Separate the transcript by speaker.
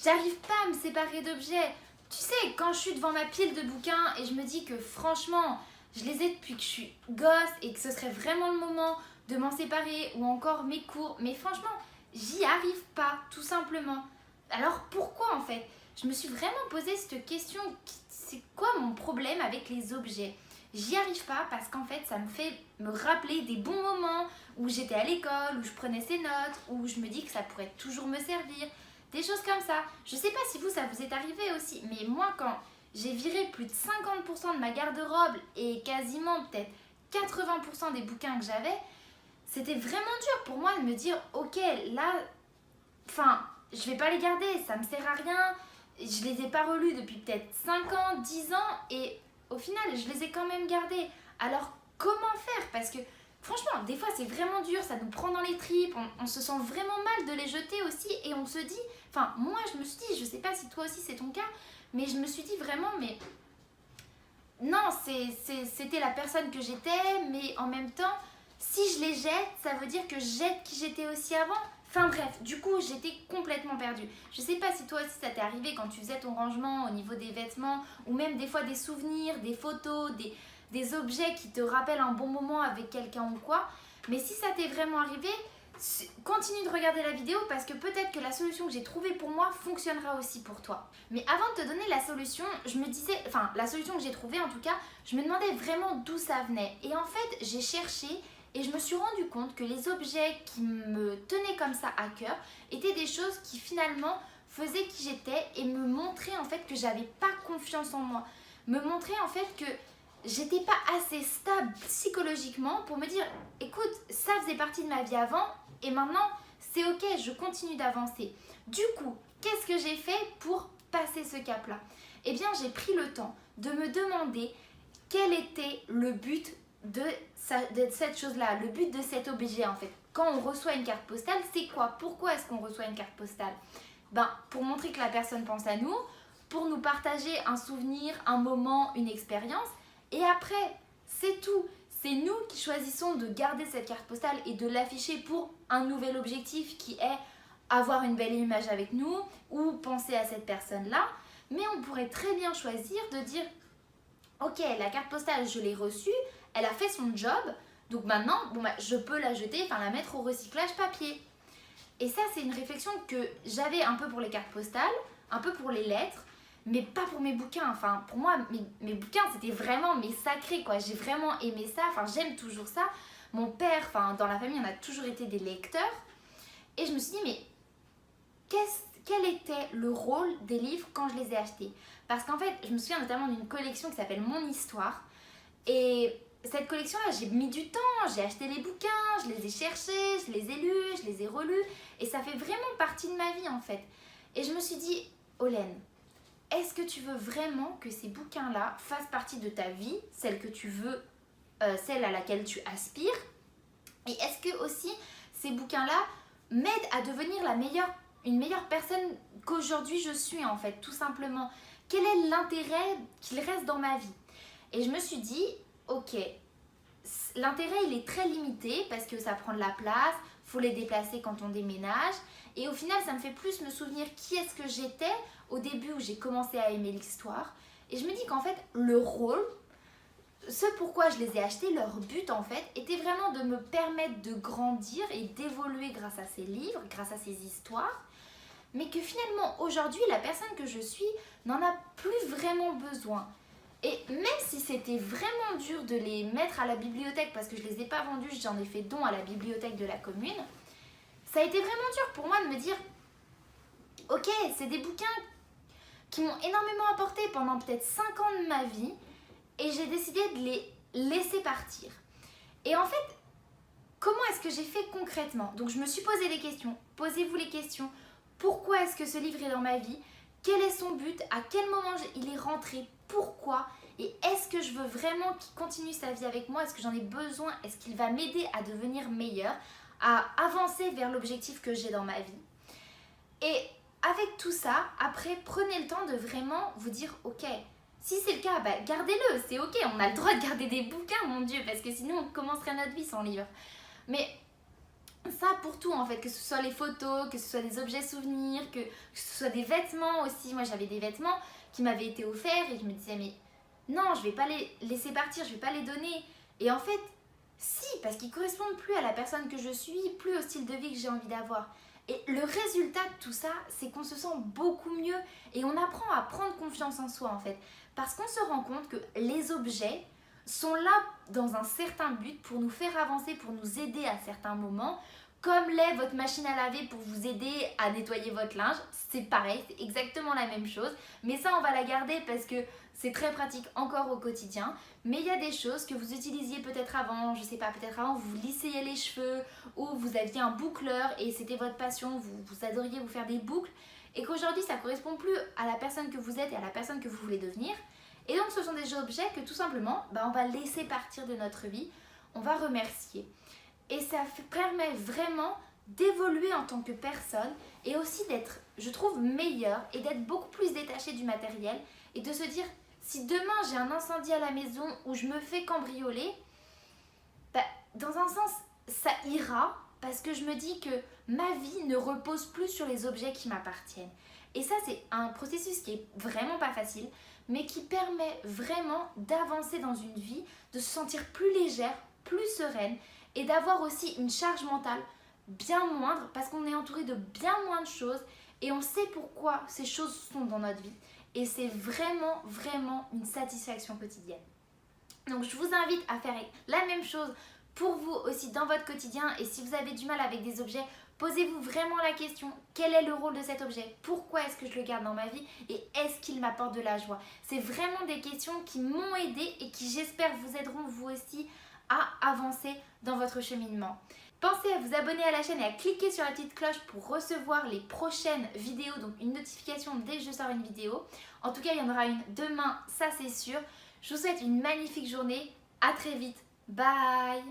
Speaker 1: j'arrive pas à me séparer d'objets. Tu sais, quand je suis devant ma pile de bouquins et je me dis que franchement, je les ai depuis que je suis gosse et que ce serait vraiment le moment de m'en séparer ou encore mes cours, mais franchement, j'y arrive pas, tout simplement. Alors pourquoi en fait? Je me suis vraiment posé cette question, c'est quoi mon problème avec les objets? J'y arrive pas parce qu'en fait ça me fait me rappeler des bons moments où j'étais à l'école, où je prenais ces notes, où je me dis que ça pourrait toujours me servir, des choses comme ça. Je sais pas si vous ça vous est arrivé aussi, mais moi quand j'ai viré plus de 50% de ma garde-robe et quasiment peut-être 80% des bouquins que j'avais, c'était vraiment dur pour moi de me dire ok là, enfin je vais pas les garder, ça me sert à rien, je les ai pas relus depuis peut-être 5 ans, 10 ans et au final je les ai quand même gardés. Alors comment faire? Parce que franchement des fois c'est vraiment dur, ça nous prend dans les tripes, on se sent vraiment mal de les jeter aussi et on se dit, enfin moi je me suis dit, je sais pas si toi aussi c'est ton cas, mais je me suis dit vraiment mais non c'était la personne que j'étais mais en même temps si je les jette ça veut dire que je jette qui j'étais aussi avant. Enfin bref, du coup j'étais complètement perdue. Je sais pas si toi aussi ça t'est arrivé quand tu faisais ton rangement au niveau des vêtements ou même des fois des souvenirs, des photos, des objets qui te rappellent un bon moment avec quelqu'un ou quoi. Mais si ça t'est vraiment arrivé, continue de regarder la vidéo parce que peut-être que la solution que j'ai trouvée pour moi fonctionnera aussi pour toi. Mais avant de te donner la solution, je me disais, enfin la solution que j'ai trouvée en tout cas, je me demandais vraiment d'où ça venait. Et en fait j'ai cherché et je me suis rendu compte que les objets qui me tenaient comme ça à cœur étaient des choses qui finalement faisaient qui j'étais et me montraient en fait que j'avais pas confiance en moi. Me montraient en fait que j'étais pas assez stable psychologiquement pour me dire écoute, ça faisait partie de ma vie avant et maintenant c'est ok, je continue d'avancer. Du coup, qu'est-ce que j'ai fait pour passer ce cap-là? Eh bien, j'ai pris le temps de me demander quel était le but de cette chose-là, le but de cet objet en fait. Quand on reçoit une carte postale, c'est quoi? Pourquoi est-ce qu'on reçoit une carte postale? Ben, pour montrer que la personne pense à nous, pour nous partager un souvenir, un moment, une expérience. Et après, c'est tout. C'est nous qui choisissons de garder cette carte postale et de l'afficher pour un nouvel objectif qui est avoir une belle image avec nous ou penser à cette personne-là. Mais on pourrait très bien choisir de dire ok, la carte postale, je l'ai reçue, elle a fait son job, donc maintenant, bon, bah, je peux la jeter, enfin la mettre au recyclage papier. Et ça, c'est une réflexion que j'avais un peu pour les cartes postales, un peu pour les lettres, mais pas pour mes bouquins. Enfin, pour moi, mes bouquins, c'était vraiment mes sacrés, quoi. J'ai vraiment aimé ça, enfin, j'aime toujours ça. Mon père, enfin, dans la famille, on a toujours été des lecteurs. Et je me suis dit, mais quel était le rôle des livres quand je les ai achetés? Parce qu'en fait, je me souviens notamment d'une collection qui s'appelle Mon Histoire. Et cette collection-là, j'ai mis du temps, j'ai acheté les bouquins, je les ai cherchés, je les ai lus, je les ai relus. Et ça fait vraiment partie de ma vie en fait. Et je me suis dit, Olène, est-ce que tu veux vraiment que ces bouquins-là fassent partie de ta vie, celle que tu veux, celle à laquelle tu aspires? Et est-ce que aussi ces bouquins-là m'aident à devenir une meilleure personne qu'aujourd'hui je suis en fait, tout simplement? Quel est l'intérêt qu'il reste dans ma vie? Et je me suis dit, ok, l'intérêt il est très limité parce que ça prend de la place, faut les déplacer quand on déménage. Et au final, ça me fait plus me souvenir qui est-ce que j'étais au début où j'ai commencé à aimer l'histoire. Et je me dis qu'en fait, le rôle, ce pourquoi je les ai achetés, leur but en fait, était vraiment de me permettre de grandir et d'évoluer grâce à ces livres, grâce à ces histoires. Mais que finalement, aujourd'hui, la personne que je suis n'en a plus vraiment besoin. Et même si c'était vraiment dur de les mettre à la bibliothèque, parce que je ne les ai pas vendus, j'en ai fait don à la bibliothèque de la commune, ça a été vraiment dur pour moi de me dire, ok, c'est des bouquins qui m'ont énormément apporté pendant peut-être 5 ans de ma vie, et j'ai décidé de les laisser partir. Et en fait, comment est-ce que j'ai fait concrètement? Donc je me suis posé des questions, posez-vous les questions. Pourquoi est-ce que ce livre est dans ma vie? Quel est son but? À quel moment il est rentré? Pourquoi? Et est-ce que je veux vraiment qu'il continue sa vie avec moi? Est-ce que j'en ai besoin? Est-ce qu'il va m'aider à devenir meilleure, à avancer vers l'objectif que j'ai dans ma vie? Et avec tout ça, après, prenez le temps de vraiment vous dire, ok, si c'est le cas, bah, gardez-le, c'est ok, on a le droit de garder des bouquins, mon Dieu, parce que sinon on commencerait notre vie sans livre. Mais Ça pour tout en fait, que ce soit les photos, que ce soit des objets souvenirs, que ce soit des vêtements aussi. Moi j'avais des vêtements qui m'avaient été offerts et je me disais mais non, je vais pas les laisser partir, je vais pas les donner. Et en fait, si, parce qu'ils correspondent plus à la personne que je suis, plus au style de vie que j'ai envie d'avoir. Et le résultat de tout ça, c'est qu'on se sent beaucoup mieux et on apprend à prendre confiance en soi en fait. Parce qu'on se rend compte que les objets sont là dans un certain but pour nous faire avancer, pour nous aider à certains moments. Comme l'est votre machine à laver pour vous aider à nettoyer votre linge, c'est pareil, c'est exactement la même chose. Mais ça, on va la garder parce que c'est très pratique encore au quotidien. Mais il y a des choses que vous utilisiez peut-être avant, je sais pas, peut-être avant vous lissez les cheveux ou vous aviez un boucleur et c'était votre passion, vous adoriez vous faire des boucles et qu'aujourd'hui ça correspond plus à la personne que vous êtes et à la personne que vous voulez devenir. Et donc ce sont des objets que tout simplement, on va laisser partir de notre vie, on va remercier. Et ça permet vraiment d'évoluer en tant que personne et aussi d'être, je trouve, meilleur et d'être beaucoup plus détaché du matériel et de se dire, si demain j'ai un incendie à la maison ou je me fais cambrioler, dans un sens, ça ira parce que je me dis que ma vie ne repose plus sur les objets qui m'appartiennent. Et ça, c'est un processus qui est vraiment pas facile, mais qui permet vraiment d'avancer dans une vie, de se sentir plus légère, plus sereine et d'avoir aussi une charge mentale bien moindre parce qu'on est entouré de bien moins de choses et on sait pourquoi ces choses sont dans notre vie. Et c'est vraiment, vraiment une satisfaction quotidienne. Donc je vous invite à faire la même chose pour vous aussi dans votre quotidien. Et si vous avez du mal avec des objets, posez-vous vraiment la question, quel est le rôle de cet objet? Pourquoi est-ce que je le garde dans ma vie? Et est-ce qu'il m'apporte de la joie? C'est vraiment des questions qui m'ont aidé et qui j'espère vous aideront vous aussi à avancer dans votre cheminement. Pensez à vous abonner à la chaîne et à cliquer sur la petite cloche pour recevoir les prochaines vidéos, donc une notification dès que je sors une vidéo. En tout cas, il y en aura une demain, ça c'est sûr. Je vous souhaite une magnifique journée. À très vite. Bye!